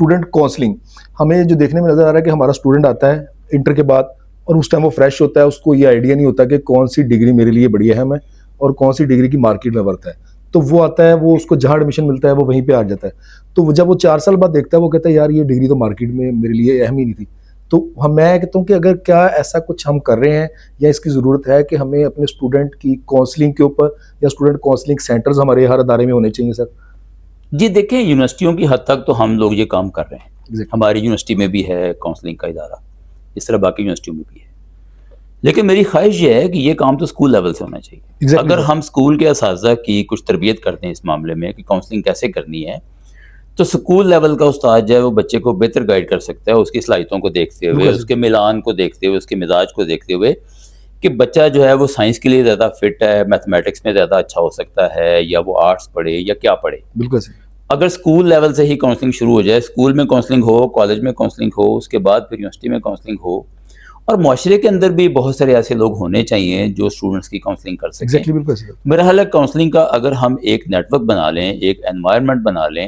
Student counselling. ہمیں جو دیکھنے میں نظر آ رہا ہے کہ ہمارا اسٹوڈنٹ آتا ہے انٹر کے بعد اور اس ٹائم وہ فریش ہوتا ہے, اس کو یہ آئیڈیا نہیں ہوتا کہ کون سی ڈگری میرے لیے بڑی اہم ہے اور کون سی ڈگری کی مارکیٹ میں ورتھ ہے. تو وہ آتا ہے, وہ اس کو جہاں ایڈمیشن ملتا ہے وہ وہیں پہ آ جاتا ہے. تو جب وہ 4 سال بعد دیکھتا ہے وہ کہتا ہے یار یہ ڈگری تو مارکیٹ میں میرے لیے اہم ہی نہیں تھی. تو میں کہتا ہوں کہ اگر کیا ایسا کچھ ہم کر رہے ہیں یا اس کی ضرورت ہے کہ ہمیں اپنے اسٹوڈنٹ کی کاؤنسلنگ کے اوپر یا اسٹوڈنٹ کاؤنسلنگ سینٹرز ہمارے ہر ادارے میں ہونے چاہیے سر؟ جی دیکھیں, یونیورسٹیوں کی حد تک تو ہم لوگ یہ کام کر رہے ہیں. ہماری یونیورسٹی میں بھی ہے کاؤنسلنگ کا ادارہ, اس طرح باقی یونیورسٹیوں میں بھی ہے. لیکن میری خواہش یہ ہے کہ یہ کام تو اسکول لیول سے ہونا چاہیے. اگر ہم اسکول کے اساتذہ کی کچھ تربیت کرتے ہیں اس معاملے میں کہ کاؤنسلنگ کیسے کرنی ہے, تو اسکول لیول کا استاد جو ہے وہ بچے کو بہتر گائیڈ کر سکتا ہے اس کی صلاحیتوں کو دیکھتے ہوئے, اس کے میلان کو دیکھتے ہوئے, اس کے مزاج کو دیکھتے ہوئے کہ بچہ جو ہے وہ سائنس کے لیے زیادہ فٹ ہے, میتھمیٹکس میں زیادہ اچھا ہو سکتا ہے, یا وہ آرٹس پڑھے یا کیا پڑھے. بالکل. اگر اسکول لیول سے ہی کاؤنسلنگ شروع ہو جائے, اسکول میں کاؤنسلنگ ہو, کالج میں کاؤنسلنگ ہو, اس کے بعد پھر یونیورسٹی میں کاؤنسلنگ ہو, اور معاشرے کے اندر بھی بہت سارے ایسے لوگ ہونے چاہیے جو اسٹوڈنٹس کی کاؤنسلنگ کر سکیں. میرا خیال ہے کاؤنسلنگ کا اگر ہم ایک نیٹ ورک بنا لیں, ایک انوائرمنٹ بنا لیں,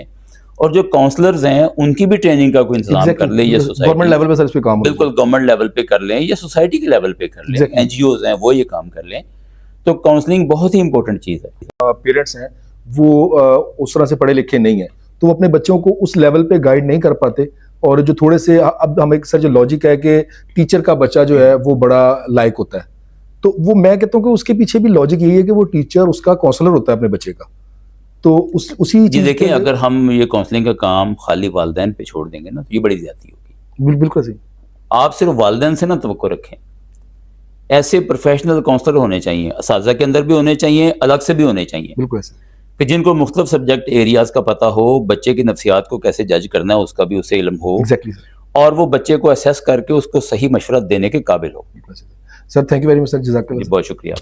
اور جو کاؤنسلرز ہیں ان کی بھی ٹریننگ کا کوئی انتظام کر لیں, یا گورنمنٹ لیول پہ سر اس پہ کام, بالکل گورنمنٹ لیول پہ کر لیں یا سوسائٹی کے لیول پہ کر لیں, این جی اوز ہیں وہ یہ کام کر لیں, تو کاؤنسلنگ بہت ہی امپورٹنٹ چیز ہے. پیرنٹس ہیں وہ اس طرح سے پڑھے لکھے نہیں ہیں, تو وہ اپنے بچوں کو اس لیول پہ گائیڈ نہیں کر پاتے. اور جو تھوڑے سے اب ہم ایک سر جو لاجک ہے کہ ٹیچر کا بچہ جو ہے وہ بڑا لائق ہوتا ہے, تو وہ میں کہتا ہوں کہ اس کے پیچھے بھی لاجک یہی ہے کہ وہ ٹیچر اس کا کاؤنسلر ہوتا ہے اپنے بچے کا. تو اسی جی دیکھیں, اگر ہم یہ کاؤنسلنگ کا کام خالی والدین پہ چھوڑ دیں گے نا تو یہ بڑی زیادتی ہوگی. بالکل صحیح. آپ صرف والدین سے نہ توقع رکھیں, ایسے پروفیشنل کاؤنسلر ہونے چاہیے, اساتذہ کے اندر بھی ہونے چاہیے, الگ سے بھی ہونے چاہیے. بالکل ایسے کہ جن کو مختلف سبجیکٹ ایریاز کا پتہ ہو, بچے کی نفسیات کو کیسے جج کرنا ہے اس کا بھی اسے علم ہو, اور وہ بچے کو اسیس کر کے اس کو صحیح مشورہ دینے کے قابل ہو. Sir thank you very much sir, جزاک اللہ. بہت شکریہ.